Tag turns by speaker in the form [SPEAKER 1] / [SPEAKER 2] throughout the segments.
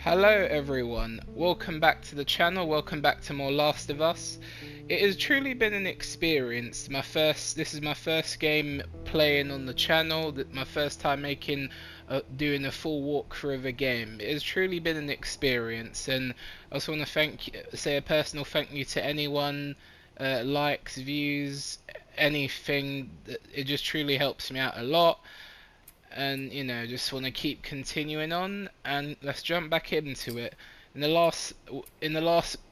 [SPEAKER 1] Hello everyone, welcome back to the channel, welcome back to more Last of Us. It has truly been an experience. This is my first game playing on the channel, my first time doing a full walkthrough of a game. It has truly been an experience, and I also want to say a personal thank you to anyone, likes, views, anything. It just truly helps me out a lot. And you know, just want to keep continuing on, and let's jump back into it. In the last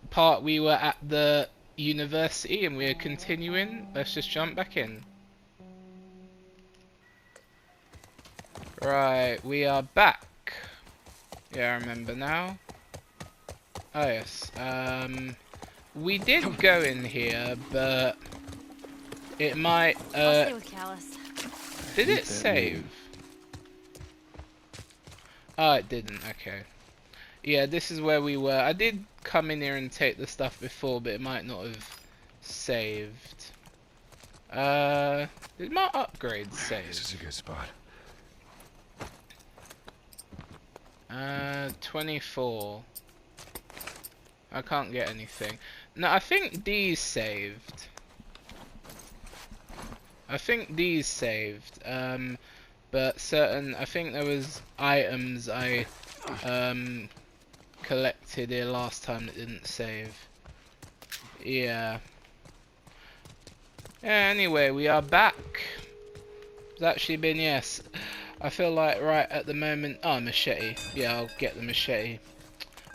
[SPEAKER 1] part we were at the university and we're continuing. Let's just jump back in. Right, we are back. Yeah, I remember now. Oh yes, we did go in here, but it might
[SPEAKER 2] I'll stay with Callus.
[SPEAKER 1] Did it save? Oh, it didn't. Okay. Yeah, this is where we were. I did come in here and take the stuff before, but it might not have saved. Did my upgrades save?
[SPEAKER 3] This is a good spot.
[SPEAKER 1] 24. I can't get anything. No, I think these saved. But I think there was items I collected here last time that didn't save. Yeah. Anyway, we are back. It's actually been, yes. I feel like right at the moment. Oh, machete. Yeah, I'll get the machete.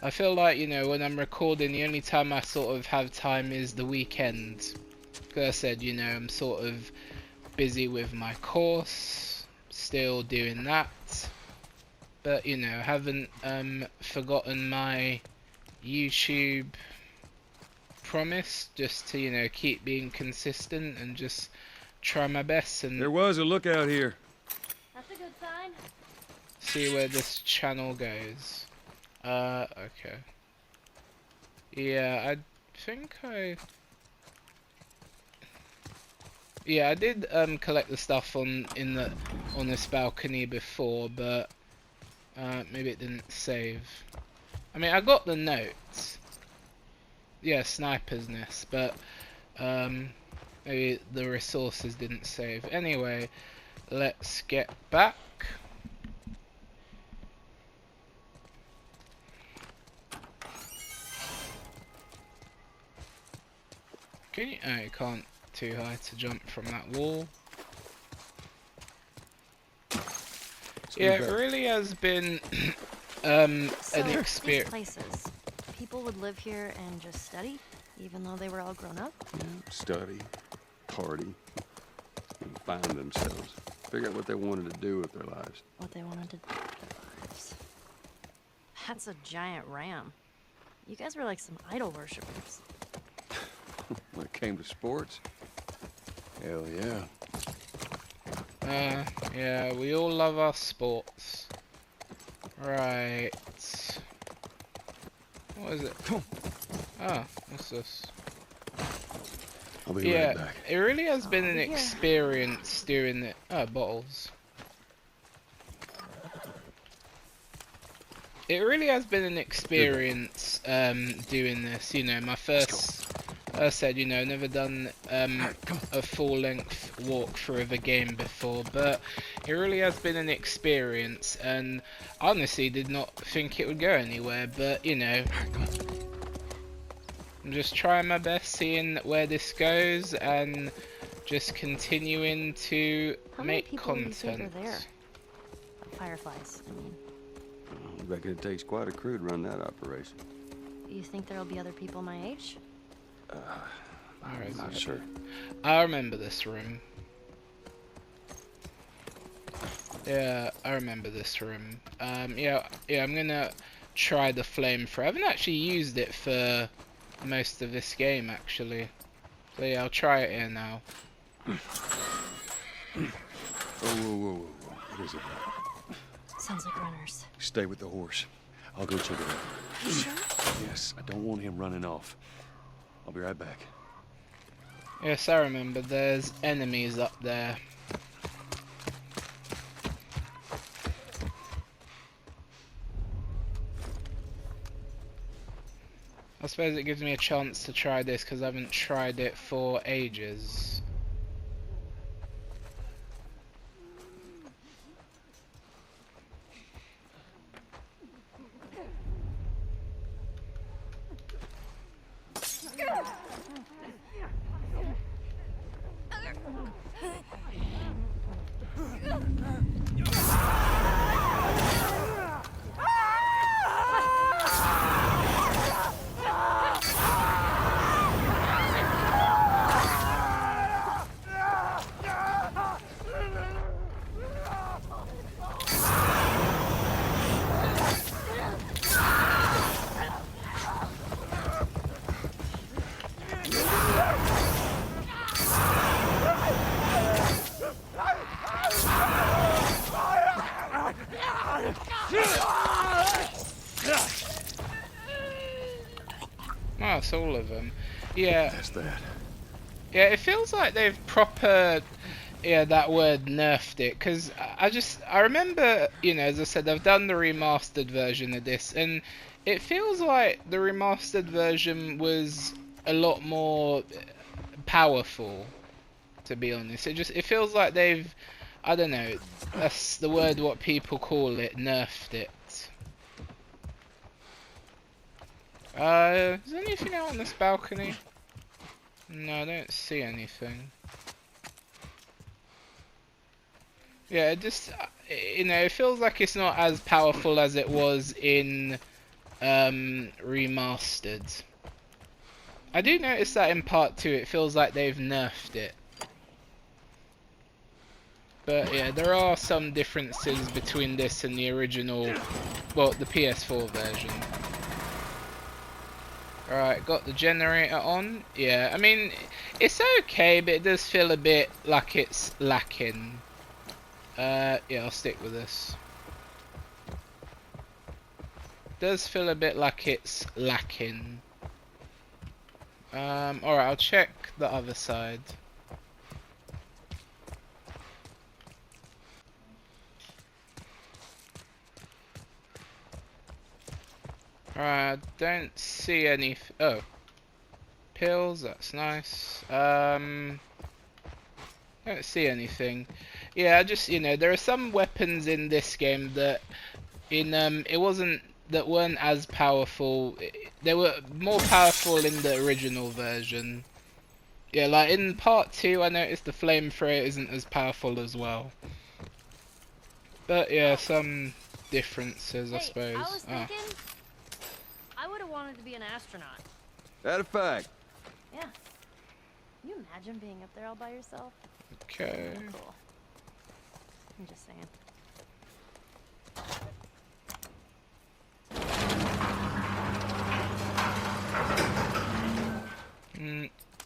[SPEAKER 1] I feel like, you know, when I'm recording, the only time I sort of have time is the weekend. Because I said, you know, I'm sort of busy with my course. Still doing that, but you know, haven't forgotten my YouTube promise, just to, you know, keep being consistent and just try my best and
[SPEAKER 3] There was a lookout here.
[SPEAKER 2] That's a good sign.
[SPEAKER 1] see where this channel goes. Okay. Yeah, I think yeah, I did collect the stuff on this balcony before, but maybe it didn't save. I mean, I got the notes. Yeah, sniper's nest, but maybe the resources didn't save. Anyway, let's get back. Can you? Oh, you can't. Too high to jump from that wall. Yeah, it really has been an experience.
[SPEAKER 2] These places, people would live here and just study, even though they were all grown up?
[SPEAKER 3] Yeah, study, party, and find themselves. Figure out what they wanted to do with their lives.
[SPEAKER 2] What they wanted to do with their lives. That's a giant ram. You guys were like some idol worshippers.
[SPEAKER 3] When it came to sports, hell yeah.
[SPEAKER 1] Yeah, we all love our sports. Right. What is it? Oh, what's this?
[SPEAKER 3] I'll be right back.
[SPEAKER 1] It really has been an experience doing it. Oh, bottles. It really has been an experience doing this. You know, my first. I said, you know, never done a full-length walkthrough of a game before, but it really has been an experience, and honestly did not think it would go anywhere, but you know, I'm just trying my best, seeing where this goes, and just continuing to make content.
[SPEAKER 2] Are there? Fireflies, I mean.
[SPEAKER 3] I reckon it takes quite a crew to run that operation.
[SPEAKER 2] You think there'll be other people my age?
[SPEAKER 3] I'm not sure.
[SPEAKER 1] I remember this room. Yeah, I remember this room. Yeah, I'm gonna try the flamethrower. I haven't actually used it for most of this game, actually. So yeah, I'll try it here now.
[SPEAKER 3] Whoa. What is it?
[SPEAKER 2] Sounds like runners.
[SPEAKER 3] Stay with the horse. I'll go check it out.
[SPEAKER 2] You sure?
[SPEAKER 3] Yes, I don't want him running off. I'll be right back.
[SPEAKER 1] Yes, I remember. There's enemies up there. I suppose it gives me a chance to try this because I haven't tried it for ages. Oh, it's all of them. Yeah.
[SPEAKER 3] That's that.
[SPEAKER 1] Yeah, it feels like they've proper, yeah, that word nerfed it. Because I remember, you know, as I said, I've done the remastered version of this, and it feels like the remastered version was a lot more powerful, to be honest. It feels like they've, I don't know, that's the word what people call it, nerfed it. Is there anything out on this balcony? No, I don't see anything. Yeah, it just, you know, it feels like it's not as powerful as it was in remastered. I do notice that in part 2 it feels like they've nerfed it. But yeah, there are some differences between this and the original, well, the PS4 version. Alright, got the generator on. Yeah, I mean, it's okay, but it does feel a bit like it's lacking. Yeah, I'll stick with this. Does feel a bit like it's lacking. Alright, I'll check the other side. Alright, I don't see any. Oh, pills. That's nice. Don't see anything. Yeah, I just, you know, there are some weapons in this game that that weren't as powerful. They were more powerful in the original version. Yeah, like in part 2, I noticed the flamethrower isn't as powerful as well. But yeah, some differences, I suppose.
[SPEAKER 2] I was thinking, I would have wanted to be an astronaut.
[SPEAKER 3] That a fact.
[SPEAKER 2] Yeah. Can you imagine being up there all by yourself?
[SPEAKER 1] Okay.
[SPEAKER 2] Cool. I'm just saying.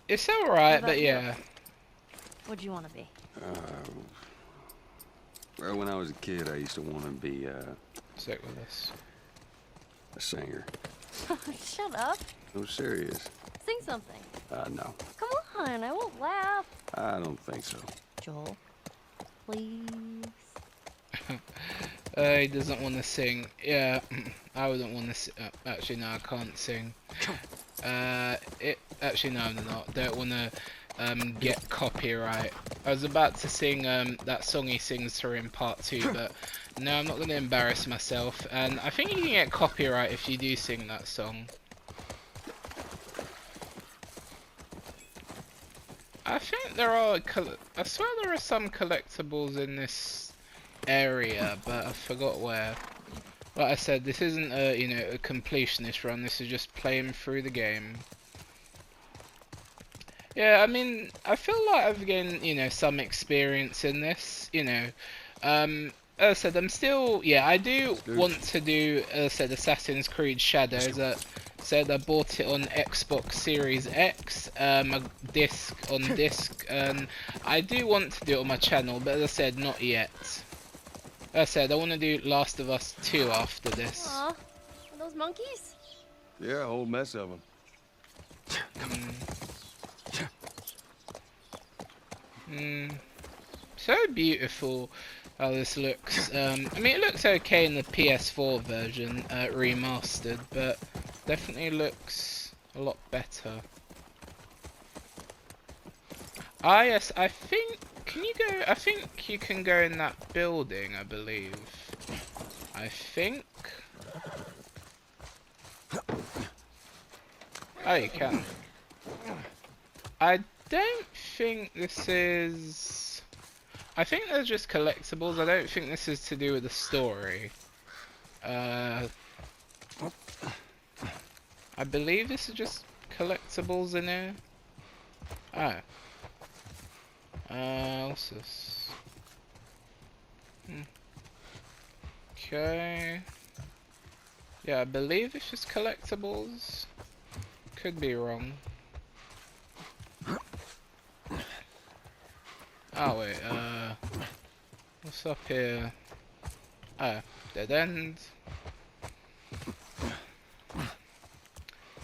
[SPEAKER 1] It's alright, but
[SPEAKER 2] you?
[SPEAKER 1] yeah.
[SPEAKER 2] What'd you want to be?
[SPEAKER 3] Well, when I was a kid, I used to want to be
[SPEAKER 1] Stick with this.
[SPEAKER 3] a singer.
[SPEAKER 2] Shut up.
[SPEAKER 3] No, serious.
[SPEAKER 2] Sing something.
[SPEAKER 3] No.
[SPEAKER 2] Come on, I won't laugh.
[SPEAKER 3] I don't think so.
[SPEAKER 2] Joel, please.
[SPEAKER 1] He doesn't want to sing. Yeah, I wouldn't want to. Actually, no, I can't sing. Actually, no, I'm not. Don't want to get copyright. I was about to sing that song he sings to her in part 2, but no, I'm not going to embarrass myself. And I think you can get copyright if you do sing that song. I think there are. I swear there are some collectibles in this area, but I forgot where. Like I said, this isn't a, you know, a completionist run. This is just playing through the game. Yeah, I mean, I feel like I've gained, you know, some experience in this. You know, as I said, I'm still. Yeah, I do want to do. As I said, Assassin's Creed Shadows. Said I bought it on Xbox Series X, a disc on disc, and I do want to do it on my channel, but as I said, not yet. As I said, I want to do Last of Us 2 after this.
[SPEAKER 2] Aw, are those monkeys?
[SPEAKER 3] Yeah, a whole mess of them.
[SPEAKER 1] So beautiful how this looks. I mean, it looks okay in the PS4 version, remastered, but definitely looks a lot better. Ah, yes, I think... Can you go... I think you can go in that building, I believe. I think... Oh, you can. I don't think this is... I think they're just collectibles. I don't think this is to do with the story. I believe this is just collectibles in here. Oh. What's this? Okay. Yeah, I believe it's just collectibles. Could be wrong. Oh wait, what's up here? Oh, dead end.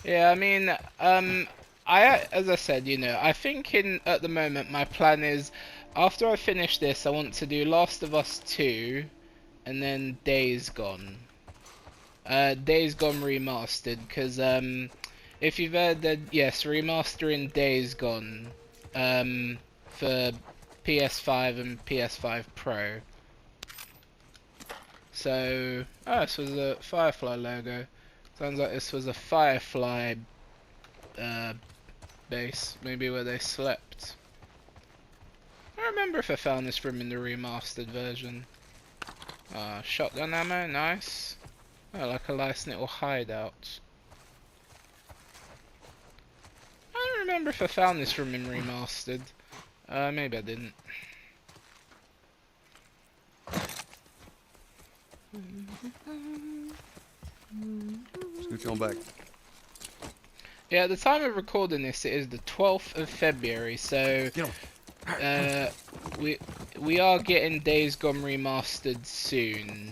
[SPEAKER 1] Yeah, I mean, as I said, you know, I think at the moment my plan is, after I finish this, I want to do Last of Us 2, and then Days Gone. Days Gone Remastered, because, if you've heard that, yes, remastering Days Gone, for PS5 and PS5 Pro. So, this was a Firefly logo. Sounds like this was a Firefly base, maybe where they slept. I don't remember if I found this room in the remastered version. Shotgun ammo, nice. Oh, like a nice little hideout. I don't remember if I found this room in remastered. Maybe I didn't.
[SPEAKER 3] Scooch on back.
[SPEAKER 1] Yeah, at the time of recording this, it is the 12th of February, so we are getting Days Gone Remastered soon.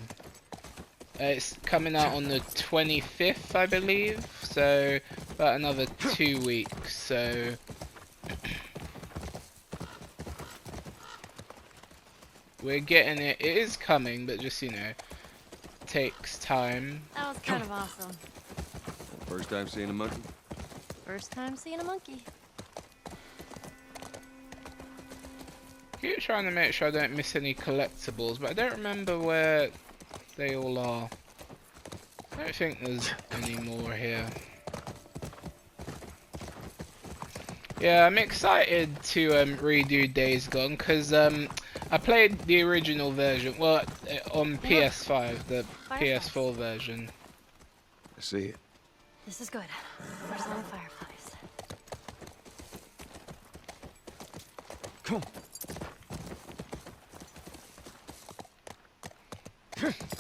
[SPEAKER 1] It's coming out on the 25th, I believe, so about another 2 weeks, so... We're getting it. It is coming, but just, you know, takes time.
[SPEAKER 2] That was kind of awesome.
[SPEAKER 3] First time seeing a monkey?
[SPEAKER 2] First time seeing a monkey.
[SPEAKER 1] Keep trying to make sure I don't miss any collectibles, but I don't remember where they all are. I don't think there's any more here. Yeah, I'm excited to redo Days Gone, because I played the original version, well, on PS5, the PS4 version.
[SPEAKER 3] I see it.
[SPEAKER 2] This is good. First line of fireflies.
[SPEAKER 3] Come on.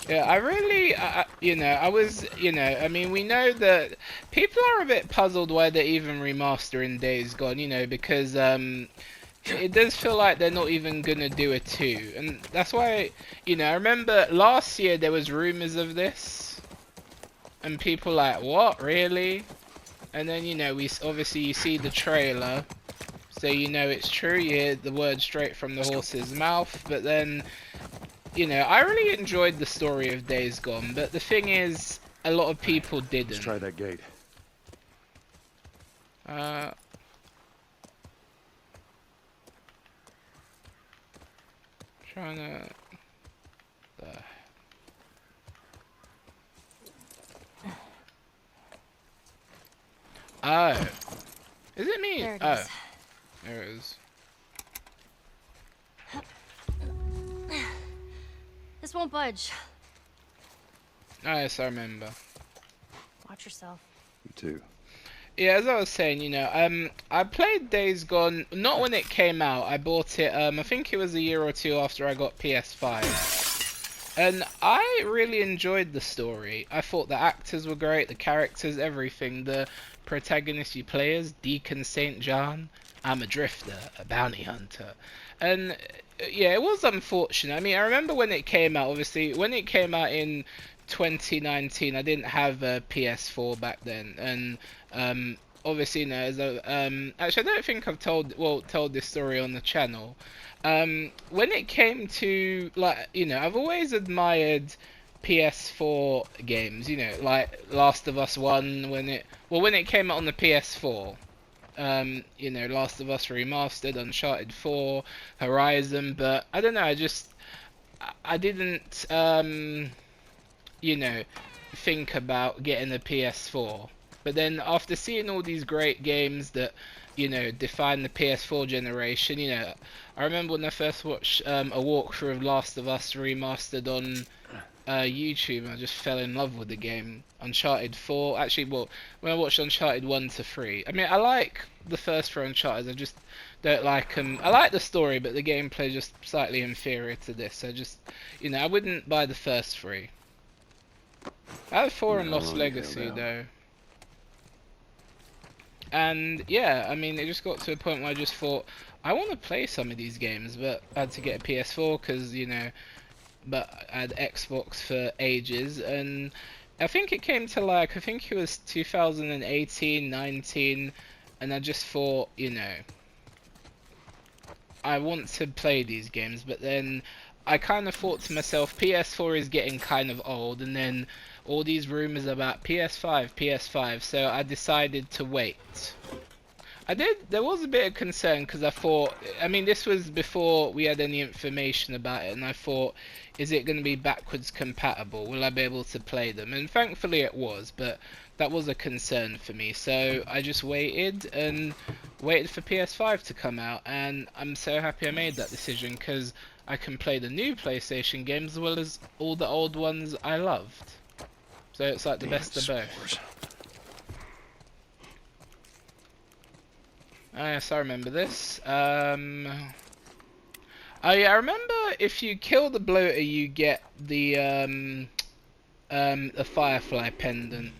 [SPEAKER 1] Yeah, I really, you know, I mean, we know that people are a bit puzzled why they're even remastering Days Gone, you know, because, it does feel like they're not even gonna do a 2, and that's why, you know, I remember last year there was rumors of this, and people like, what, really? And then, you know, obviously you see the trailer, so you know it's true, you hear the word straight from the horse's mouth, but then, you know, I really enjoyed the story of Days Gone, but the thing is, a lot of people didn't.
[SPEAKER 3] Let's try that gate.
[SPEAKER 1] Trying to... Oh. Is it me?
[SPEAKER 2] There it
[SPEAKER 1] Oh.
[SPEAKER 2] is.
[SPEAKER 1] There it is.
[SPEAKER 2] This won't budge.
[SPEAKER 1] Oh, yes, I remember.
[SPEAKER 2] Watch yourself.
[SPEAKER 3] You too.
[SPEAKER 1] Yeah, as I was saying, you know, I played Days Gone, not when it came out, I bought it, I think it was a year or two after I got PS5. And I really enjoyed the story. I thought the actors were great, the characters, everything. The protagonist you play as, Deacon St. John, I'm a drifter, a bounty hunter. And, yeah, it was unfortunate. I mean, I remember when it came out, obviously, when it came out in 2019, I didn't have a PS4 back then, and obviously, you know, actually, I don't think I've told this story on the channel. When it came to, like, you know, I've always admired PS4 games, you know, like Last of Us 1 when it came out on the PS4. You know, Last of Us Remastered, Uncharted 4, Horizon, but I don't know, I didn't you know, think about getting a PS4. But then after seeing all these great games that, you know, define the PS4 generation, you know, I remember when I first watched a walkthrough of Last of Us Remastered on YouTube, and I just fell in love with the game. Uncharted 4, actually, well, when I watched Uncharted 1 to 3, I mean, I like the first 4 Uncharted, I just don't like them. I like the story, but the gameplay is just slightly inferior to this. I just, you know, I wouldn't buy the first 3. I had 4 and Lost Legacy, though. And, yeah, I mean, it just got to a point where I just thought, I want to play some of these games, but I had to get a PS4, because, you know, but I had Xbox for ages, and I think it came to like, I think it was 2018, 19, and I just thought, you know, I want to play these games, but then I kind of thought to myself, PS4 is getting kind of old, and then all these rumors about PS5, so I decided to wait. There was a bit of concern, because I thought, I mean, this was before we had any information about it, and I thought, is it going to be backwards compatible? Will I be able to play them? And thankfully it was, but that was a concern for me. So I just waited and waited for PS5 to come out, and I'm so happy I made that decision, because I can play the new PlayStation games as well as all the old ones I loved. So it's like the best of both. Yes, I remember this. Oh yeah, I remember if you kill the bloater, you get the firefly pendant.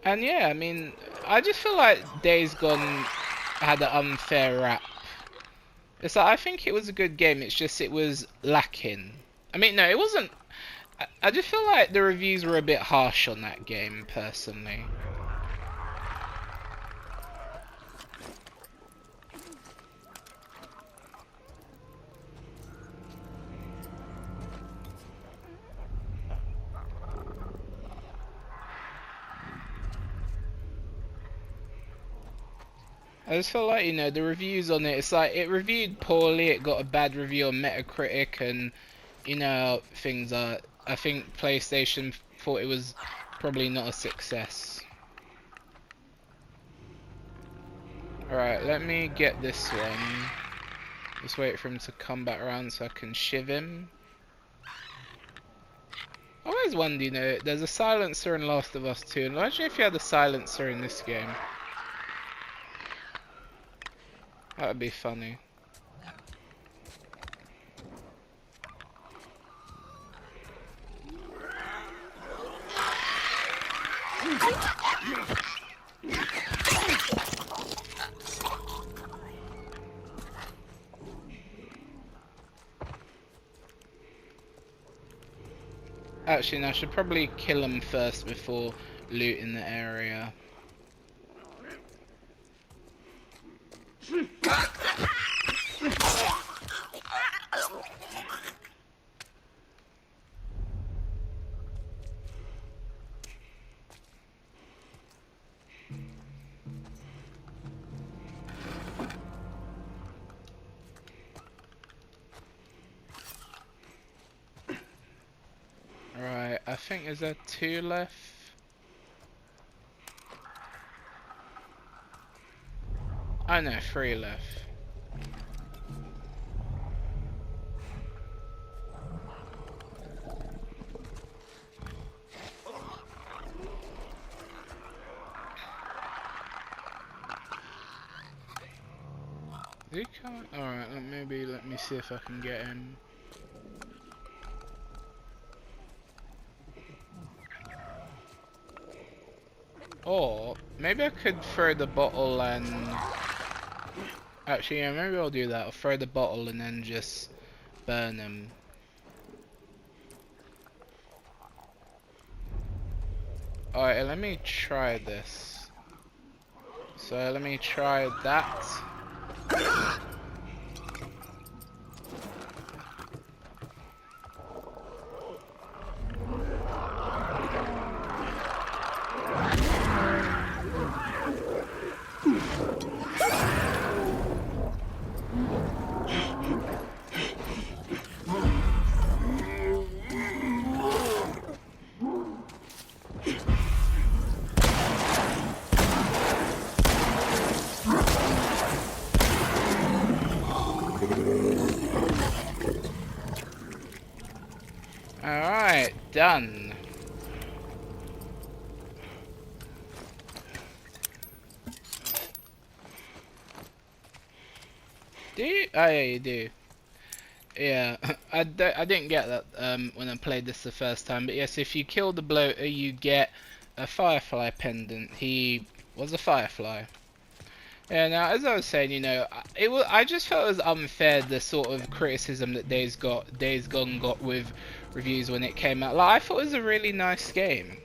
[SPEAKER 1] And yeah, I mean, I just feel like Days Gone had an unfair rap. It's like, I think it was a good game, it's just it was lacking. I mean, no, it wasn't. I just feel like the reviews were a bit harsh on that game, personally. I just feel like, you know, the reviews on it, it's like, it reviewed poorly, it got a bad review on Metacritic, and, you know, things are, I think PlayStation thought it was probably not a success. Alright, let me get this one. Just wait for him to come back around so I can shiv him. I always wonder, you know, there's a silencer in Last of Us 2, and imagine if you had a silencer in this game. That would be funny. Actually, no, I should probably kill him first before looting the area. Right, I think is there 2 left? Oh no, 3 left. Is he coming? Alright, maybe let me see if I can get him. Or maybe I could throw the bottle and actually, yeah, maybe I'll do that. I'll throw the bottle and then just burn him. Alright, let me try this. So let me try that. Alright, done. Do you? Oh yeah, you do. Yeah, I didn't get that when I played this the first time, but yes, if you kill the bloater, you get a firefly pendant. He was a firefly. Yeah, now as I was saying, you know, I just felt it was unfair the sort of criticism that Days Gone got with reviews when it came out. Like, I thought it was a really nice game.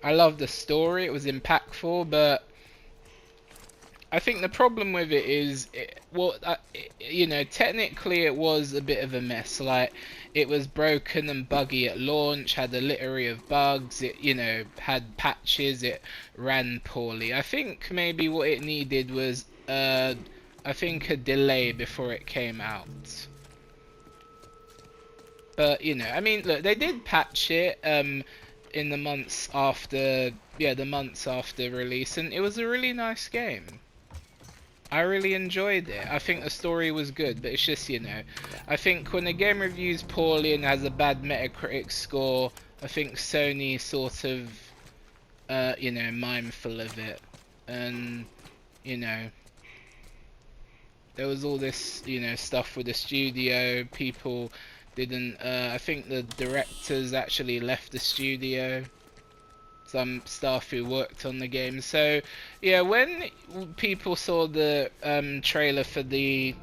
[SPEAKER 1] I loved the story; it was impactful, but I think the problem with it is, you know, technically it was a bit of a mess. Like, it was broken and buggy at launch, had a litany of bugs, it, you know, had patches, it ran poorly. I think maybe what it needed was, I think a delay before it came out. But, you know, I mean, look, they did patch it, in the months after, yeah, the months after release, and it was a really nice game. I really enjoyed it. I think the story was good, but it's just, you know, I think when a game reviews poorly and has a bad Metacritic score, I think Sony sort of, you know, mindful of it. And, you know, there was all this, you know, stuff with the studio. People didn't, I think the directors actually left the studio. Some staff who worked on the game. So yeah, when people saw the trailer for the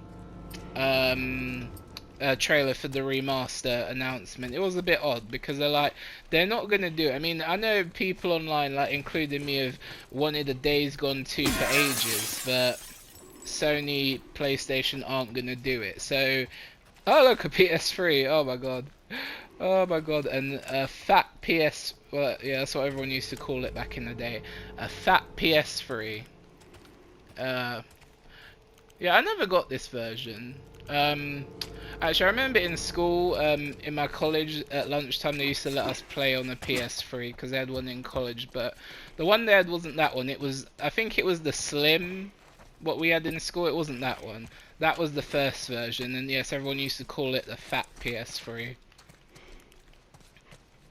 [SPEAKER 1] remaster announcement, it was a bit odd because they're not gonna do it. I mean, I know people online, like including me, have wanted a Days Gone 2 for ages, but Sony PlayStation aren't gonna do it. So, oh look, a PS3. Oh my god. Oh my god, and a fat PS... Well, yeah, that's what everyone used to call it back in the day. A fat PS3. Yeah, I never got this version. Actually, I remember in school, in my college, at lunchtime, they used to let us play on the PS3, because they had one in college, but the one they had wasn't that one. It was... I think it was the Slim, what we had in school. It wasn't that one. That was the first version, and yes, everyone used to call it the fat PS3.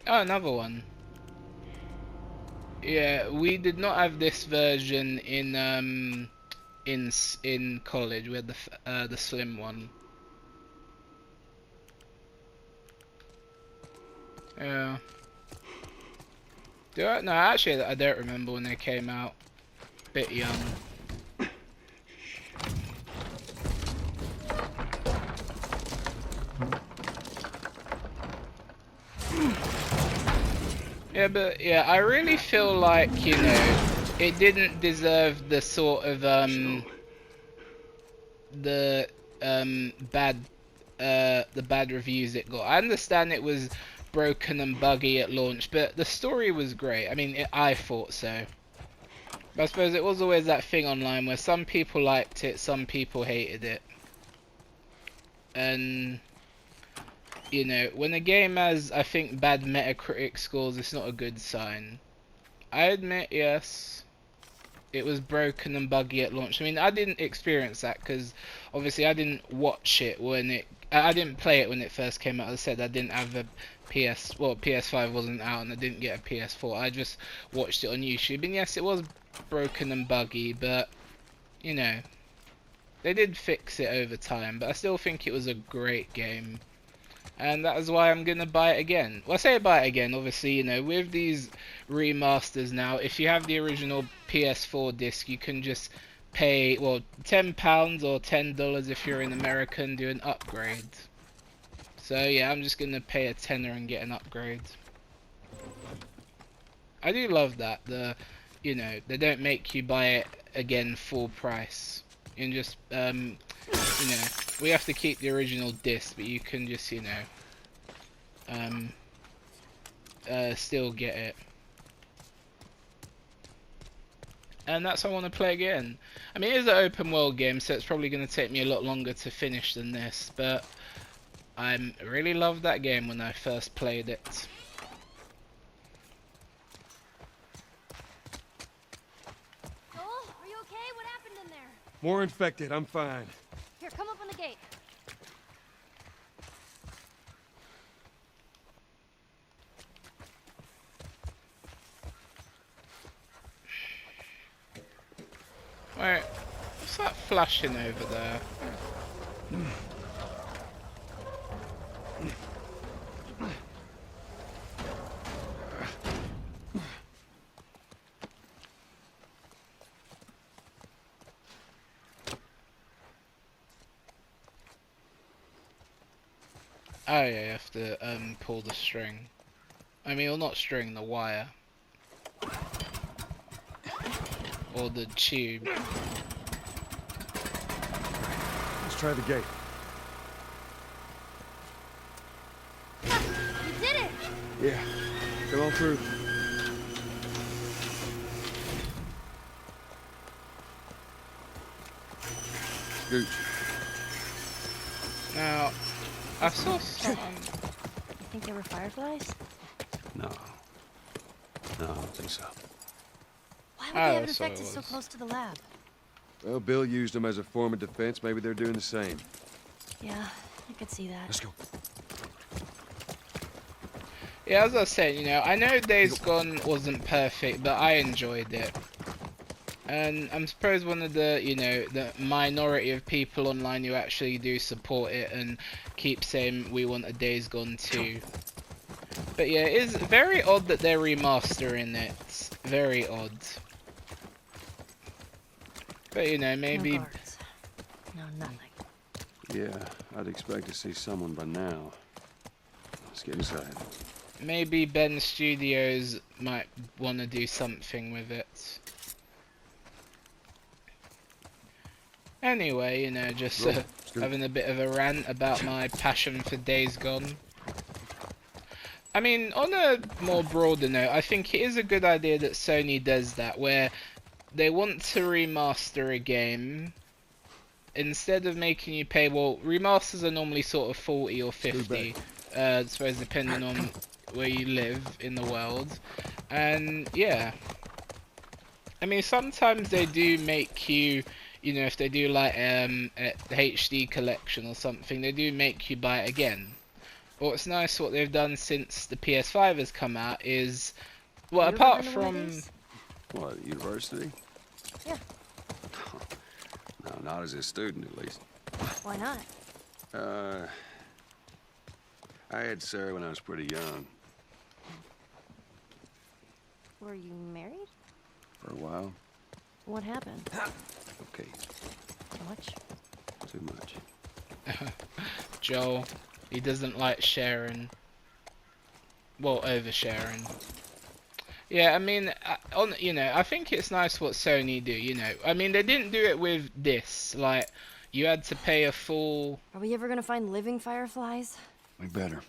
[SPEAKER 1] Oh, another one. Yeah, we did not have this version in college. We had the slim one. Yeah. No, actually, I don't remember when they came out. Bit young. Yeah, but yeah, I really feel like, you know, it didn't deserve the sort of the bad reviews it got. I understand it was broken and buggy at launch, but the story was great. I mean, I thought so. But I suppose it was always that thing online where some people liked it, some people hated it. And you know, when a game has, I think, bad Metacritic scores, it's not a good sign. I admit, yes, it was broken and buggy at launch. I mean, I didn't experience that because, obviously, I didn't watch it when it... I didn't play it when it first came out. As I said, I didn't have a PS5 wasn't out and I didn't get a PS4. I just watched it on YouTube. And yes, it was broken and buggy, but, you know, they did fix it over time. But I still think it was a great game. And that is why I'm going to buy it again. Well, I say buy it again, obviously, you know, with these remasters now, if you have the original PS4 disc, you can just pay, well, £10 or $10 if you're in America and do an upgrade. So, yeah, I'm just going to pay a tenner and get an upgrade. I do love that, you know, they don't make you buy it again full price. You can just, you know, we have to keep the original disc, but you can just, you know, still get it. And that's why I want to play again. I mean, it is an open world game, so it's probably going to take me a lot longer to finish than this, but I really loved that game when I first played it.
[SPEAKER 2] Joel, are you okay? What happened in there?
[SPEAKER 4] More infected, I'm fine.
[SPEAKER 2] Here, come up on the gate.
[SPEAKER 1] Wait, what's that flashing over there? Oh yeah, you have to pull the string. I mean, well, not string, the wire. Or the tube.
[SPEAKER 4] Let's try the gate.
[SPEAKER 2] You did it!
[SPEAKER 3] Yeah. Come on through. Scooch.
[SPEAKER 1] Now, I saw some.
[SPEAKER 2] You think they were fireflies?
[SPEAKER 3] No. No, I don't think so.
[SPEAKER 2] Why would they have
[SPEAKER 1] that's what it
[SPEAKER 2] infected so
[SPEAKER 1] was.
[SPEAKER 2] close to the lab?
[SPEAKER 4] Well, Bill used them as a form of defense. Maybe they're doing the same.
[SPEAKER 2] Yeah, I could see that.
[SPEAKER 4] Let's go.
[SPEAKER 1] Yeah, as I was saying, you know, I know Days Gone wasn't perfect, but I enjoyed it. And I'm surprised one of the, you know, the minority of people online who actually do support it and keep saying we want a Days Gone 2. But yeah, it is very odd that they're remastering it. Very odd. But you know, maybe...
[SPEAKER 2] No guards. No, nothing.
[SPEAKER 3] Yeah, I'd expect to see someone by now. Let's get inside.
[SPEAKER 1] Maybe Ben Studios might want to do something with it. Anyway, you know, just having a bit of a rant about my passion for Days Gone. I mean, on a more broader note, I think it is a good idea that Sony does that, where they want to remaster a game. Instead of making you pay, well, remasters are normally sort of 40 or 50, I suppose depending on where you live in the world. And yeah, I mean, sometimes they do make you, you know, if they do like a HD collection or something, they do make you buy it again. What's nice, what they've done since the PS5 has come out is, well,
[SPEAKER 2] You ever
[SPEAKER 1] apart
[SPEAKER 2] been to one of
[SPEAKER 1] from...
[SPEAKER 2] these?
[SPEAKER 3] What, university?
[SPEAKER 2] Yeah.
[SPEAKER 3] No, not as a student, at least.
[SPEAKER 2] Why not?
[SPEAKER 3] I had Sarah when I was pretty young.
[SPEAKER 2] Were you married?
[SPEAKER 3] For a while.
[SPEAKER 2] What happened?
[SPEAKER 3] Okay,
[SPEAKER 2] Too much?
[SPEAKER 3] too much.
[SPEAKER 1] Joel, he doesn't like sharing. Well, oversharing. Yeah, I mean, you know, I think it's nice what Sony do, you know. I mean, they didn't do it with this. Like, you had to pay a full...
[SPEAKER 2] Are we ever gonna find living fireflies?
[SPEAKER 3] We better.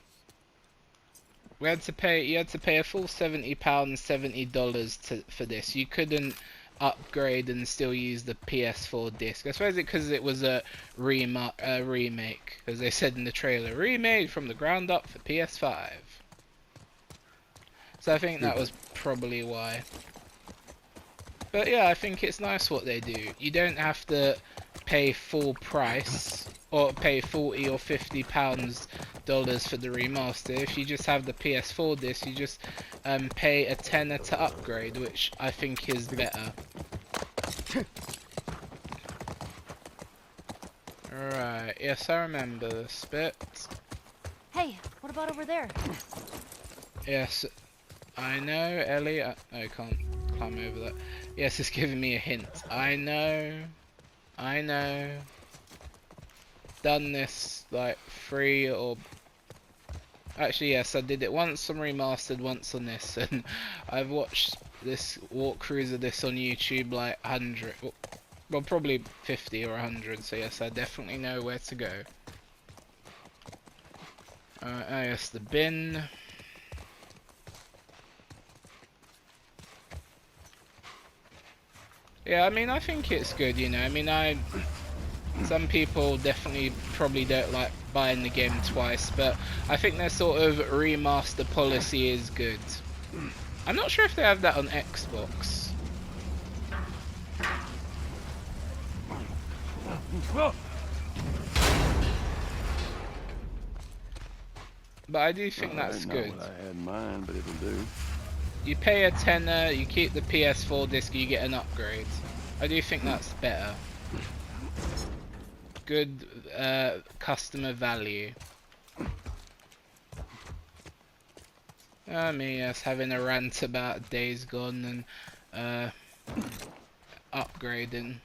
[SPEAKER 1] You had to pay a full £70, $70 for this. You couldn't upgrade and still use the PS4 disc. I suppose because it was a remake, as they said in the trailer, remade from the ground up for PS5. So I think that was probably why. But yeah, I think it's nice what they do. You don't have to pay full price or pay 40 or 50 pounds for the remaster. If you just have the PS4 disc, you just pay a tenner to upgrade, which I think is better. Right, yes, I remember this bit.
[SPEAKER 2] Hey, what about over there?
[SPEAKER 1] Yes, I know, Ellie. I can't climb over that. Yes, it's giving me a hint. I know. Done this like 3 or... Actually, yes, I did it once on remastered, once on this, and I've watched this walkthroughs of this on YouTube like 100, well, probably 50 or 100. So yes, I definitely know where to go. Oh yes, the bin. Yeah, I mean, I think it's good, you know. I mean, some people definitely probably don't like buying the game twice, but I think their sort of remaster policy is good. I'm not sure if they have that on Xbox. But I do think that's
[SPEAKER 3] I
[SPEAKER 1] good.
[SPEAKER 3] didn't know what I had in mind, but it'll do.
[SPEAKER 1] You pay a tenner, you keep the PS4 disc, you get an upgrade. I do think that's better. Good customer value. Me, yes, having a rant about Days Gone and upgrading.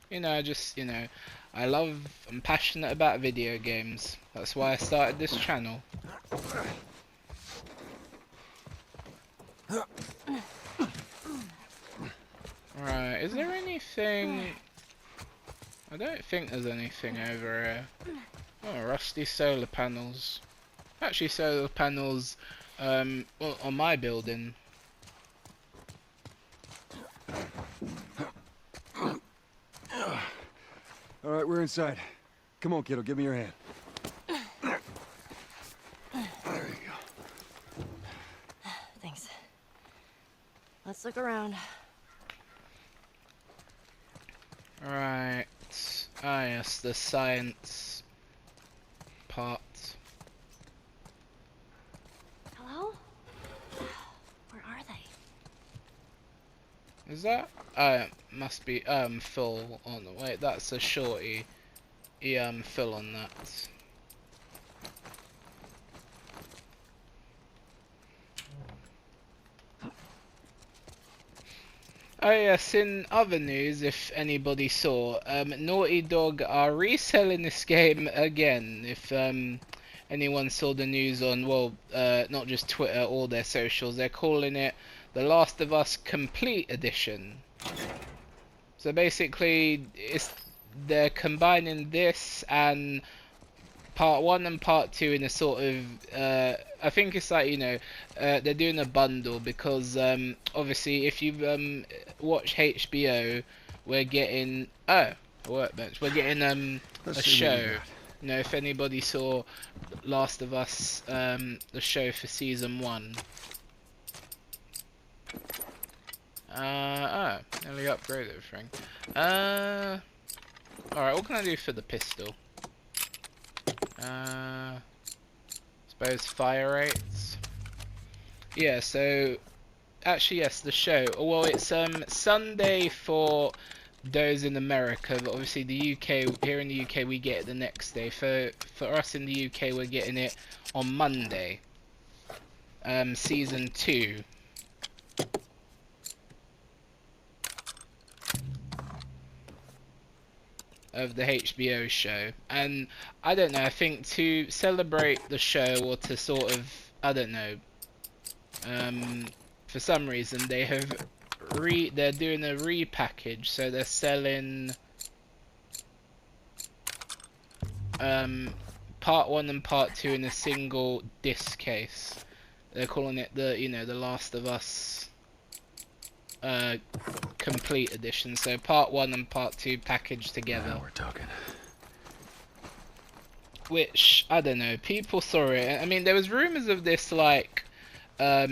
[SPEAKER 1] You know, just, you know, I'm passionate about video games. That's why I started this channel. Right, is there anything... I don't think there's anything over here. Oh, rusty solar panels. Actually, solar panels well, on my building.
[SPEAKER 4] Alright, we're inside. Come on, kiddo, give me your hand. There you go.
[SPEAKER 2] Thanks. Let's look around.
[SPEAKER 1] Right. Ah, yes, the science part.
[SPEAKER 2] Hello? Where are they?
[SPEAKER 1] Is that? Must be Phil on the wait. That's a shorty. Phil on that. Oh yes, in other news, if anybody saw, Naughty Dog are reselling this game again. If anyone saw the news on, well, not just Twitter, all their socials, they're calling it The Last of Us Complete Edition. So basically, they're combining this and part 1 and part 2 in a sort of I think it's like, you know, they're doing a bundle because obviously if you've watched HBO, we're getting a workbench, we're getting a show. You know, if anybody saw Last of Us, the show for season 1. Nearly upgraded everything. Alright, what can I do for the pistol? Suppose fire rates. Yeah, so actually yes, the show. Well, it's Sunday for those in America, but obviously the UK, here in the UK, we get it the next day. For us in the UK, we're getting it on Monday. Season 2. Of the HBO show, and I don't know, I think to celebrate the show, or to sort of, I don't know, for some reason they have they're doing a repackage, so they're selling part 1 and part 2 in a single disc case. They're calling it the, you know, the Last of Us Complete Edition, so part 1 and part 2 packaged together.
[SPEAKER 3] Now we're talking.
[SPEAKER 1] Which, I don't know, people saw it. I mean, there was rumors of this like a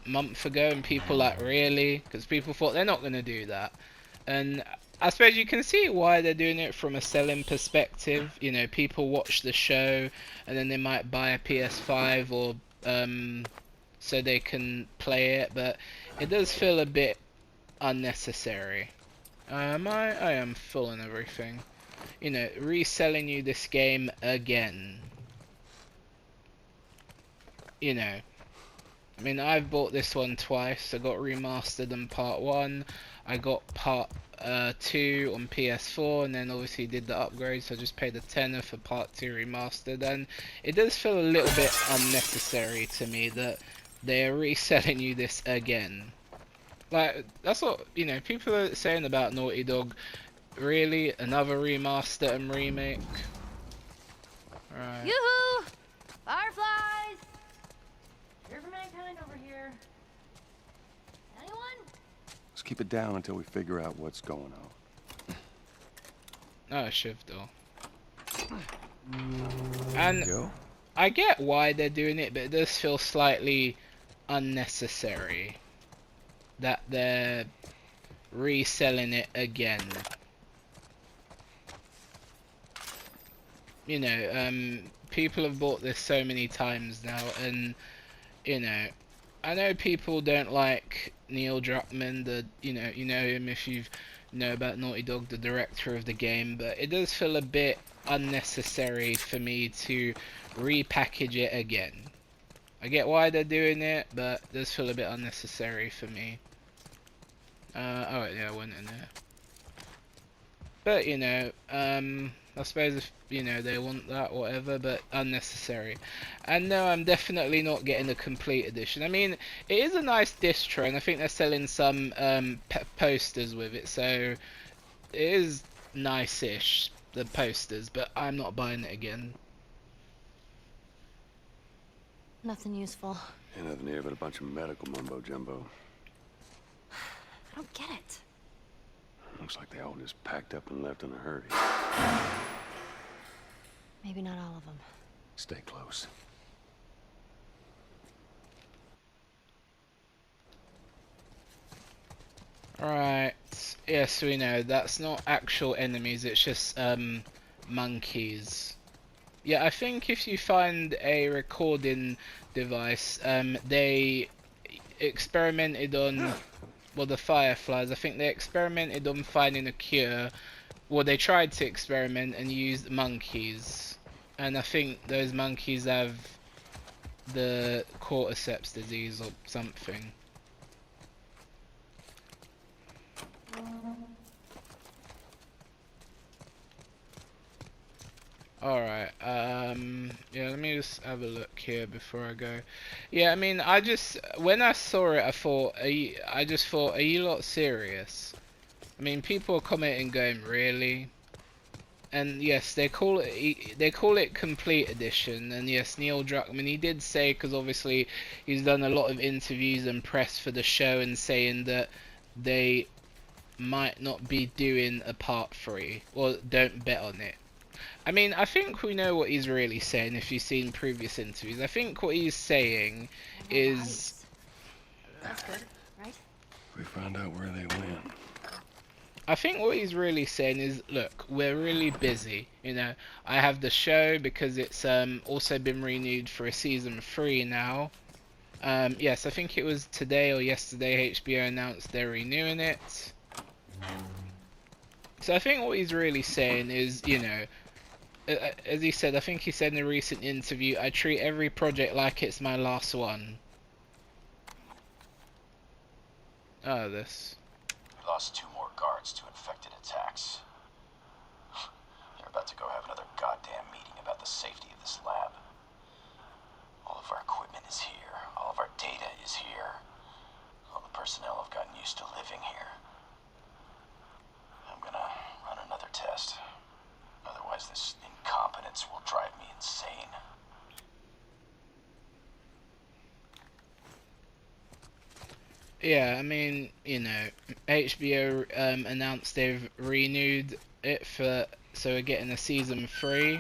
[SPEAKER 1] month ago, and people like, really? Because people thought they're not going to do that. And I suppose you can see why they're doing it from a selling perspective. You know, people watch the show and then they might buy a PS5 or so they can play it, but it does feel a bit unnecessary. I am full on everything. You know, reselling you this game again. You know, I mean, I've bought this one twice. I got remastered in part 1. I got part 2 on PS4, and then obviously did the upgrade, so I just paid a tenner for part 2 remastered, and it does feel a little bit unnecessary to me that they're reselling you this again. Like, that's what, you know, people are saying about Naughty Dog. Really? Another remaster and remake? Right.
[SPEAKER 2] Yoo-hoo! Fireflies! Here for mankind over here. Anyone?
[SPEAKER 3] Let's keep it down until we figure out what's going on.
[SPEAKER 1] Oh, shift though. And
[SPEAKER 3] Go.
[SPEAKER 1] I get why they're doing it, but it does feel slightly unnecessary that they're reselling it again. You know, people have bought this so many times now, and you know, I know people don't like Neil Druckmann. You know him if you've know about Naughty Dog, the director of the game, but it does feel a bit unnecessary for me to repackage it again. I get why they're doing it, but it does feel a bit unnecessary for me. Oh yeah, I went in there. But you know, I suppose if you know they want that, whatever, but unnecessary. And no, I'm definitely not getting a complete edition. I mean, it is a nice distro, and I think they're selling some posters with it, so it is nice-ish, the posters, but I'm not buying it again.
[SPEAKER 2] Nothing useful.
[SPEAKER 3] Ain't nothing here but a bunch of medical mumbo jumbo.
[SPEAKER 2] I don't get it.
[SPEAKER 3] Looks like they all just packed up and left in a hurry.
[SPEAKER 2] Maybe not all of them.
[SPEAKER 3] Stay close.
[SPEAKER 1] Right. Yes, we know that's not actual enemies. It's just monkeys. Yeah, I think if you find a recording device, they experimented on, well, the fireflies. I think they experimented on finding a cure. Well, they tried to experiment and used monkeys, and I think those monkeys have the cordyceps disease or something. Alright, yeah, let me just have a look here before I go. Yeah, I mean, when I saw it, I just thought, are you lot serious? I mean, people are commenting going, really? And yes, they call it complete edition, and yes, Neil Druckmann, he did say, because obviously he's done a lot of interviews and press for the show, and saying that they might not be doing a part 3, or don't bet on it. I mean, I think we know what he's really saying if you've seen previous interviews. I think what he's saying is...
[SPEAKER 2] That's good, right?
[SPEAKER 3] We found out where they went.
[SPEAKER 1] I think what he's really saying is, look, we're really busy. You know, I have the show because it's also been renewed for a season 3 now. Yes, I think it was today or yesterday HBO announced they're renewing it. So I think what he's really saying is, you know, as he said, I think he said in a recent interview, I treat every project like it's my last one. Oh, this.
[SPEAKER 5] We lost 2 more guards to infected attacks. They're about to go have another goddamn meeting about the safety of this lab. All of our equipment is here. All of our data is here. All the personnel have gotten used to living here. I'm gonna run another test. Otherwise, this incompetence will drive me insane.
[SPEAKER 1] Yeah, I mean, you know, HBO announced they've renewed it so we're getting a season 3.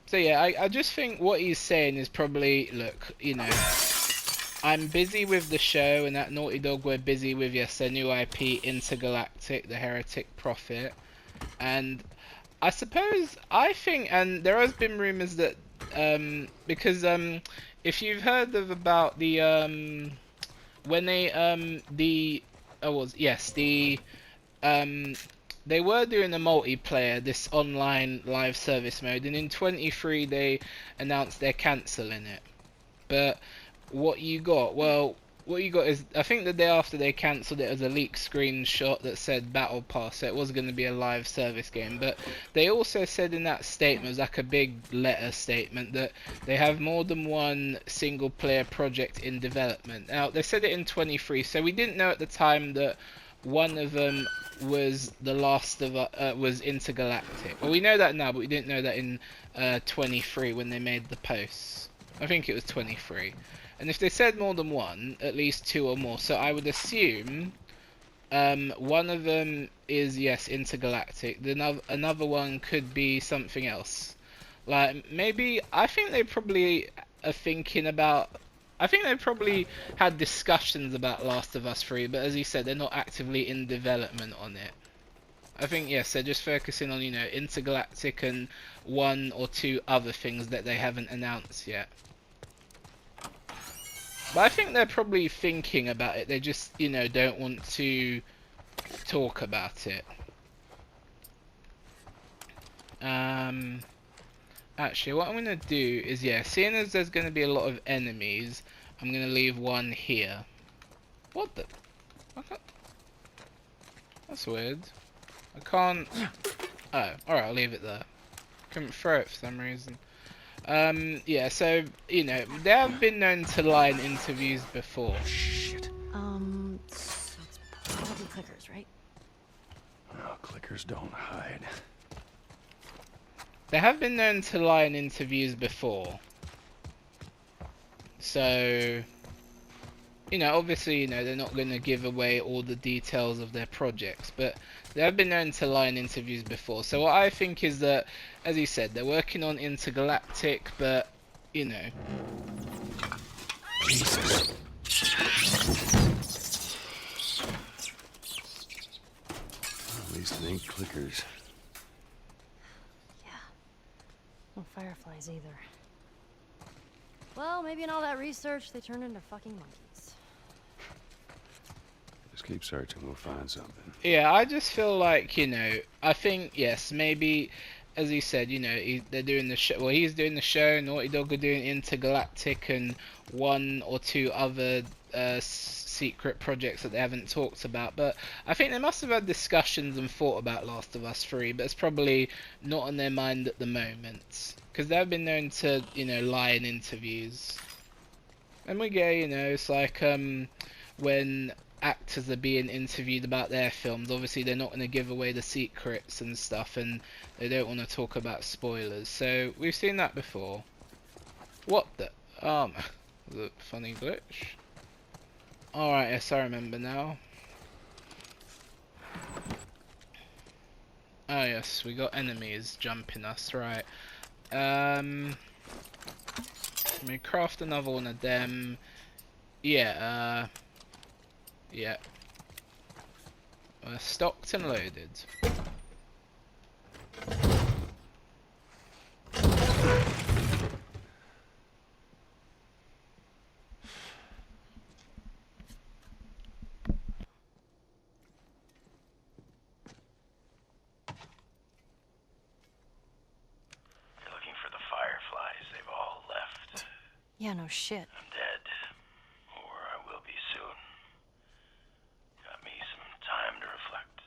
[SPEAKER 1] So yeah, I just think what he's saying is probably, look, you know, I'm busy with the show, and at Naughty Dog we're busy with, yes, their new IP, Intergalactic, the Heretic Prophet, and I suppose, I think, and there has been rumours that, because, if you've heard about the, when they, they were doing a multiplayer, this online live service mode, and in 23 they announced they're cancelling it. But what you got? Well, what you got is, I think the day after they cancelled it as a leaked screenshot that said Battle Pass, so it was going to be a live service game. But they also said in that statement, it was like a big letter statement, that they have more than one single player project in development. Now, they said it in 23, so we didn't know at the time that one of them was The Last of Us, was Intergalactic. Well, we know that now, but we didn't know that in 23 when they made the posts. I think it was 23. And if they said more than one, at least 2 or more. So I would assume one of them is, yes, Intergalactic. Another one could be something else. Like, maybe, I think they probably are thinking about... I think they probably had discussions about Last of Us 3, but as you said, they're not actively in development on it. I think, yes, they're just focusing on, you know, Intergalactic and 1 or 2 other things that they haven't announced yet. But I think they're probably thinking about it. They just, you know, don't want to talk about it. Actually, what I'm gonna do is, yeah, seeing as there's gonna be a lot of enemies, I'm gonna leave one here. What the? I can't... That's weird. I can't... Oh, alright, I'll leave it there. Couldn't throw it for some reason. Yeah, so, you know, they have been known to lie in interviews before.
[SPEAKER 4] Shit.
[SPEAKER 2] So it's probably clickers, right?
[SPEAKER 4] Oh, clickers don't hide.
[SPEAKER 1] They have been known to lie in interviews before. So, you know, obviously, you know, they're not going to give away all the details of their projects, but they have been known to lie in interviews before. So what I think is that, as you said, they're working on Intergalactic, but, you know.
[SPEAKER 4] Jesus. At least it ain't clickers.
[SPEAKER 2] Yeah. No fireflies either. Well, maybe in all that research, they turned into fucking monkeys.
[SPEAKER 3] Just keep searching, we'll find something.
[SPEAKER 1] Yeah, I just feel like, you know, I think, yes, maybe, as he said, you know, they're doing the show, well, he's doing the show, Naughty Dog are doing Intergalactic, and one or two other secret projects that they haven't talked about, but I think they must have had discussions and thought about Last of Us 3, but it's probably not on their mind at the moment, because they've been known to, you know, lie in interviews. And we get, you know, it's like, when actors are being interviewed about their films, obviously they're not going to give away the secrets and stuff, and they don't want to talk about spoilers, so we've seen that before. What the? Oh, the funny glitch. Alright, yes, I remember now. Oh yes, we got enemies jumping us, right. Let me craft another one of them. Yeah, yeah. Stocked and loaded.
[SPEAKER 5] You're looking for the fireflies. They've all left.
[SPEAKER 2] Yeah, no shit.
[SPEAKER 5] I'm dead. Or I will be soon. Got me some time to reflect.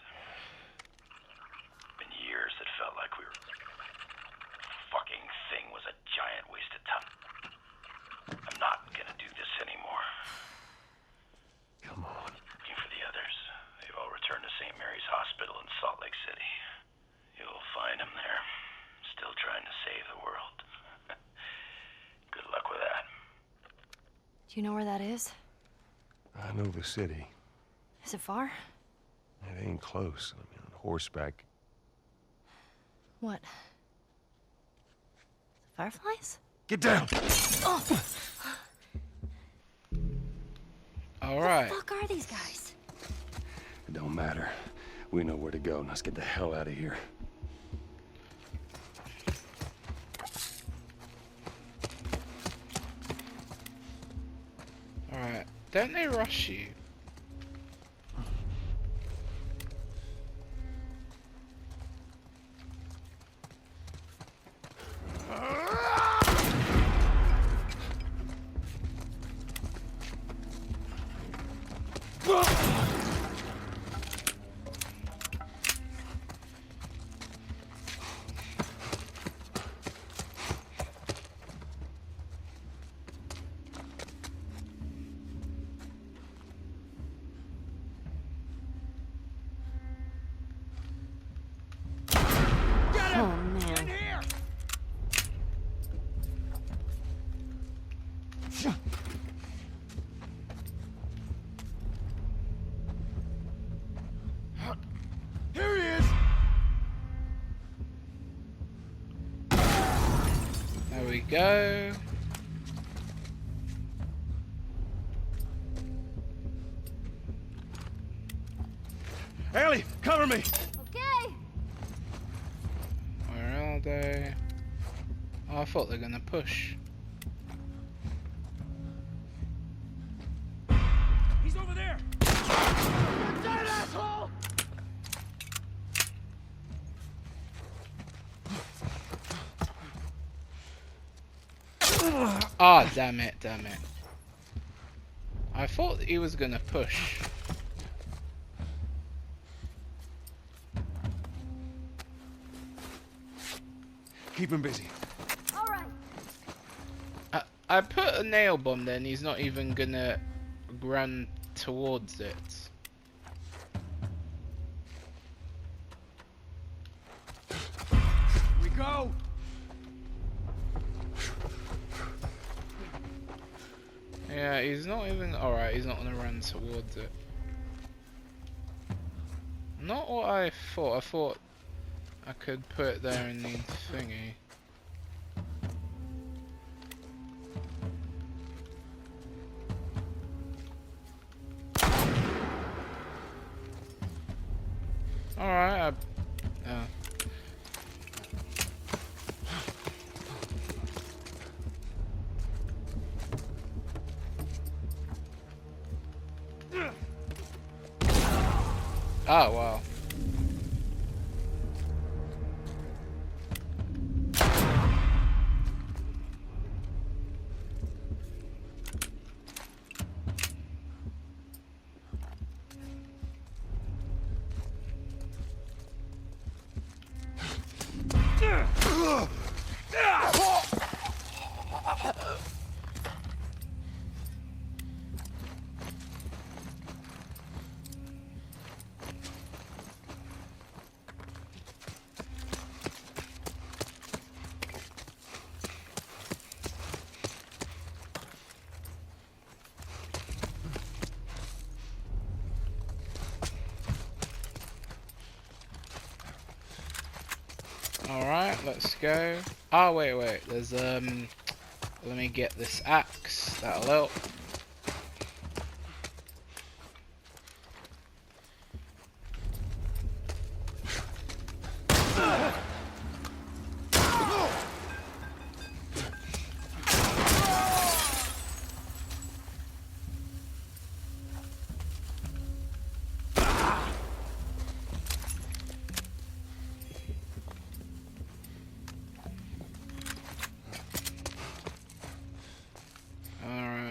[SPEAKER 5] Been years that felt like we were... Fucking thing was a giant waste of time. I'm not gonna do this anymore.
[SPEAKER 4] Come on.
[SPEAKER 5] Looking for the others. They've all returned to St. Mary's Hospital in Salt Lake City. You'll find them there. Still trying to save the world. Good luck with that.
[SPEAKER 2] Do you know where that is?
[SPEAKER 4] I know the city.
[SPEAKER 2] Is it far?
[SPEAKER 4] It ain't close. I mean, on horseback.
[SPEAKER 2] What? Fireflies?
[SPEAKER 4] Get down!
[SPEAKER 2] Oh!
[SPEAKER 1] Alright.
[SPEAKER 2] What the fuck are these guys?
[SPEAKER 4] It don't matter. We know where to go. Now let's get the hell out of here.
[SPEAKER 1] Alright. Don't they rush you?
[SPEAKER 2] Oh man.
[SPEAKER 4] Here he is!
[SPEAKER 1] There we go.
[SPEAKER 4] Ellie, cover me!
[SPEAKER 2] Okay.
[SPEAKER 1] Where are they? Oh, I thought they were gonna push.
[SPEAKER 4] He's over there! You're dead, asshole!
[SPEAKER 1] Ah, damn it, damn it. I thought he was gonna push.
[SPEAKER 4] Keep him busy.
[SPEAKER 2] All right.
[SPEAKER 1] I put a nail bomb there and he's not even gonna run towards it.
[SPEAKER 4] Here we go.
[SPEAKER 1] Yeah, he's not even... Alright, he's not gonna run towards it. Not what I thought. I thought I could put it there in the thingy. Alright, oh wow. Alright, let's go. Oh wait, there's let me get this axe, that'll help.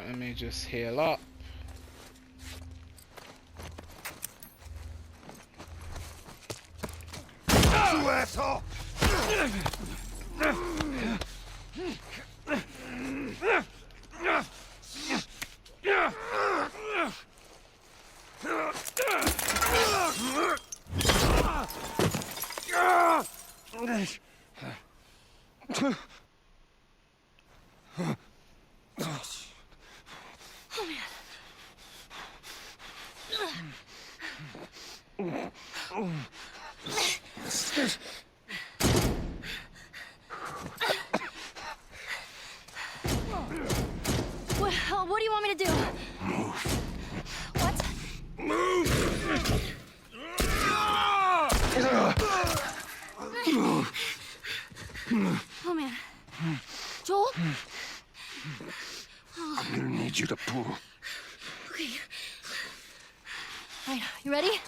[SPEAKER 1] Let me just heal up.
[SPEAKER 4] You asshole!
[SPEAKER 2] What do you want me to do? What? Oh man. Joel?
[SPEAKER 3] I'm gonna need you to pull.
[SPEAKER 2] Okay. Alright, you ready?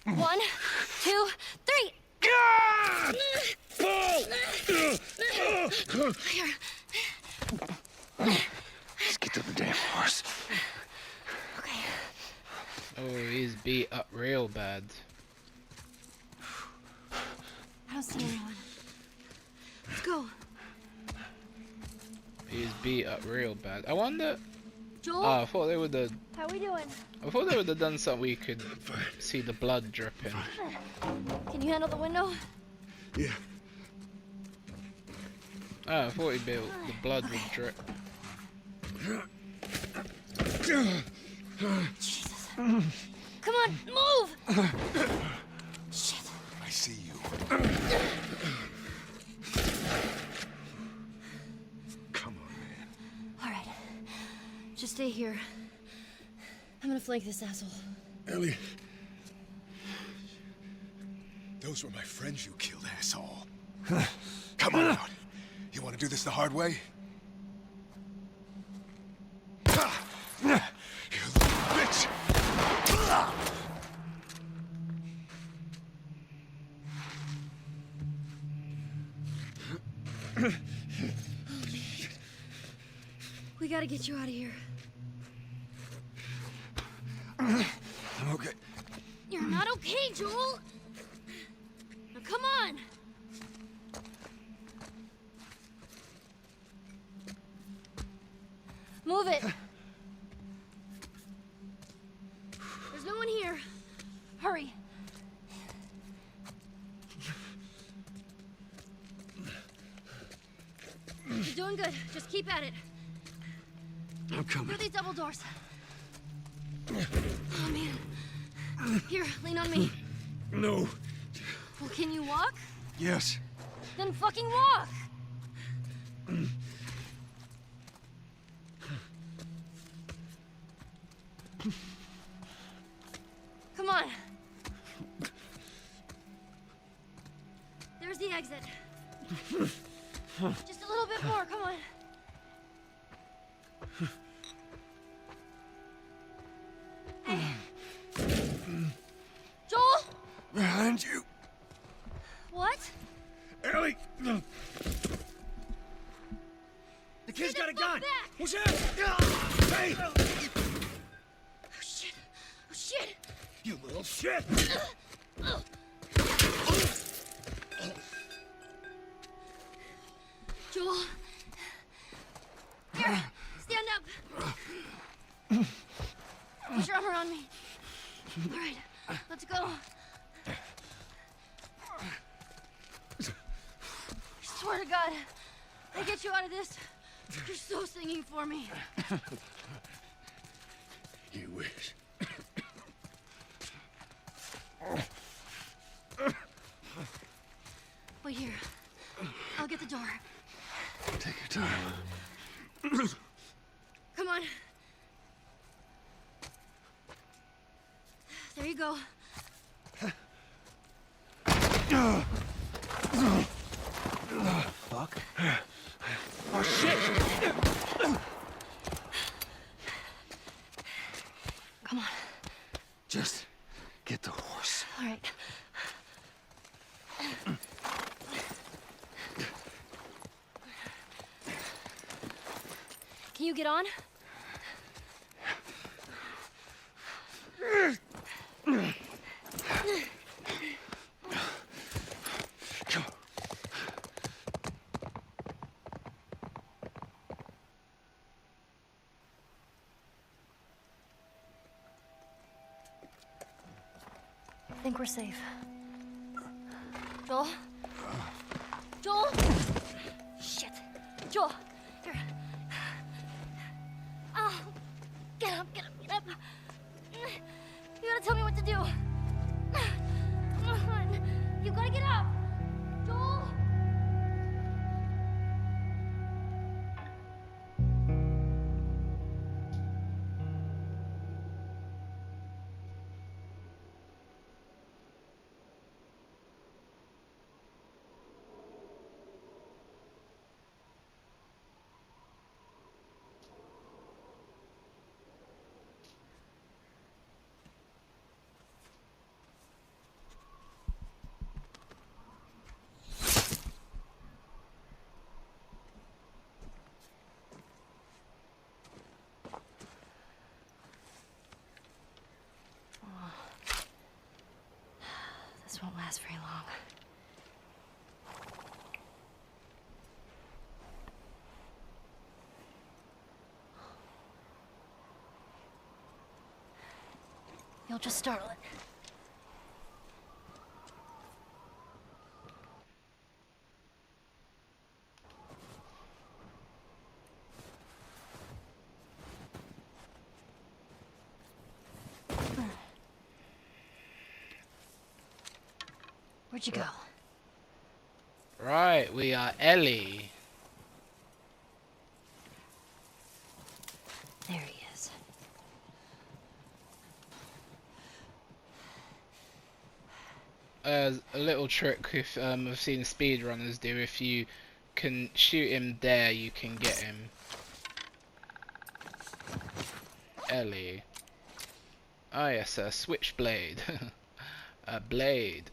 [SPEAKER 2] 1, 2, 3! Here.
[SPEAKER 3] Let's get to the damn horse.
[SPEAKER 2] Okay.
[SPEAKER 1] Oh, he's beat up real bad.
[SPEAKER 2] I don't see anyone. Let's go.
[SPEAKER 1] He's beat up real bad. I wonder...
[SPEAKER 2] Joel?
[SPEAKER 1] Oh, I thought they would have...
[SPEAKER 2] How we doing?
[SPEAKER 1] I thought they would have done something we could see the blood dripping.
[SPEAKER 2] Can you handle the window?
[SPEAKER 4] Yeah.
[SPEAKER 1] Oh, I thought the blood would drip.
[SPEAKER 2] Jesus. Come on, move! Shit.
[SPEAKER 4] I see you. Come on, man.
[SPEAKER 2] All right. Just stay here. I'm gonna flank this asshole.
[SPEAKER 4] Ellie. Those were my friends you killed, asshole. Come on out. You want to do this the hard way? You little bitch!
[SPEAKER 2] We gotta get you out of here.
[SPEAKER 4] I'm okay.
[SPEAKER 2] You're not okay, Joel! Now come on! Move it! There's no one here. Hurry. You're doing good. Just keep at it.
[SPEAKER 4] I'm coming.
[SPEAKER 2] Through these double doors. Oh, man. Here, lean on me.
[SPEAKER 4] No.
[SPEAKER 2] Well, can you walk?
[SPEAKER 4] Yes.
[SPEAKER 2] Then fucking walk! Come on. There's the exit. Just a little bit more, come on. Hey. Joel?
[SPEAKER 4] Behind you.
[SPEAKER 2] What?
[SPEAKER 4] Ellie! The kid's got a gun!
[SPEAKER 2] Back.
[SPEAKER 4] What's that? Hey!
[SPEAKER 2] Oh shit. Oh shit.
[SPEAKER 4] You little shit!
[SPEAKER 2] Joel. Here, stand up. Put your arm around me. All right, let's go. I swear to God, I get you out of this. You're so singing for me.
[SPEAKER 4] You wish.
[SPEAKER 2] Wait here. I'll get the door.
[SPEAKER 4] Take your time.
[SPEAKER 2] Come on. There you go.
[SPEAKER 4] Fuck.
[SPEAKER 1] Oh shit!
[SPEAKER 2] Come on.
[SPEAKER 4] Just get the horse.
[SPEAKER 2] All right. Can you get on?
[SPEAKER 4] Come.
[SPEAKER 2] I think we're safe. Joel? Joel? Shit. Joel, here. Oh, get up, get up, get up. You gotta tell me what to do. Come on. You gotta get up. Joel? This won't last very long. You'll just startle it. Where'd you go?
[SPEAKER 1] Right, we are Ellie.
[SPEAKER 2] There he is.
[SPEAKER 1] A little trick if I've seen speedrunners do, if you can shoot him there, you can get him. Ellie. Oh yes, a switchblade. A blade.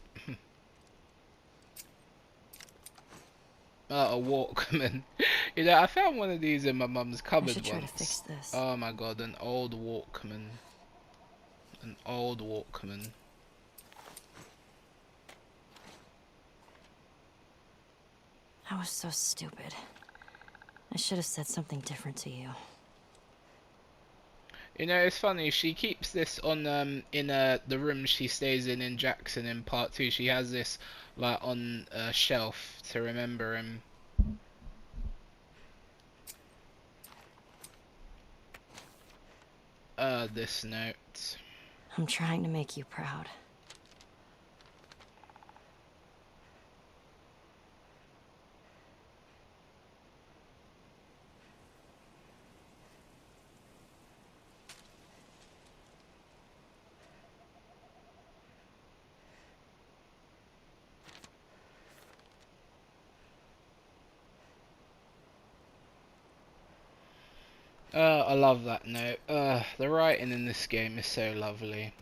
[SPEAKER 1] Oh, a Walkman. You know, I found one of these in my mum's
[SPEAKER 6] I
[SPEAKER 1] cupboard
[SPEAKER 6] should try to
[SPEAKER 1] once.
[SPEAKER 6] fix this.
[SPEAKER 1] Oh my god, an old Walkman. An old Walkman.
[SPEAKER 6] I was so stupid. I should have said something different to you.
[SPEAKER 1] You know, it's funny, she keeps this on in the room she stays in Jackson in part 2. She has this like on a shelf to remember him. This note.
[SPEAKER 6] I'm trying to make you proud.
[SPEAKER 1] I love that note. The writing in this game is so lovely.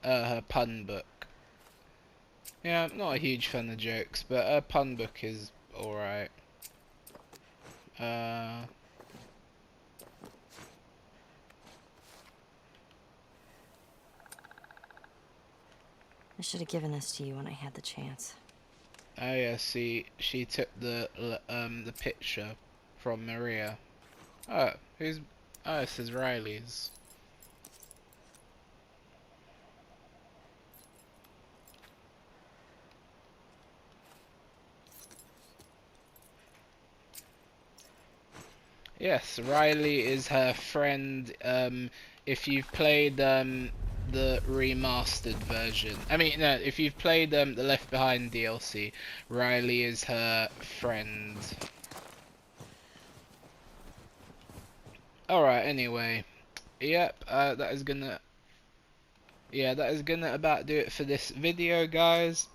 [SPEAKER 1] Her pun book. Yeah, I'm not a huge fan of jokes, but her pun book is alright. I
[SPEAKER 6] should have given this to you when I had the chance.
[SPEAKER 1] Oh yeah, see, she took the picture from Maria. Oh, who's? Oh, this is Riley's. Yes, Riley is her friend. If you've played the remastered version, I mean, no, if you've played the Left Behind DLC, Riley is her friend. Alright, anyway. Yep, that is gonna about do it for this video, guys.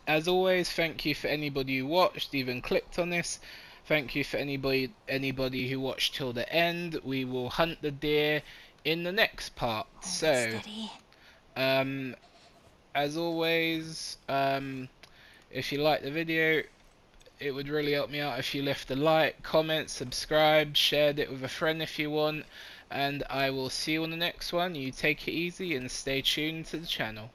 [SPEAKER 1] As always, thank you for anybody who watched, even clicked on this. Thank you for anybody who watched till the end. We will hunt the deer in the next part. So, as always, if you like the video, it would really help me out if you left a like, comment, subscribe, shared it with a friend if you want, and I will see you on the next one. You take it easy and stay tuned to the channel.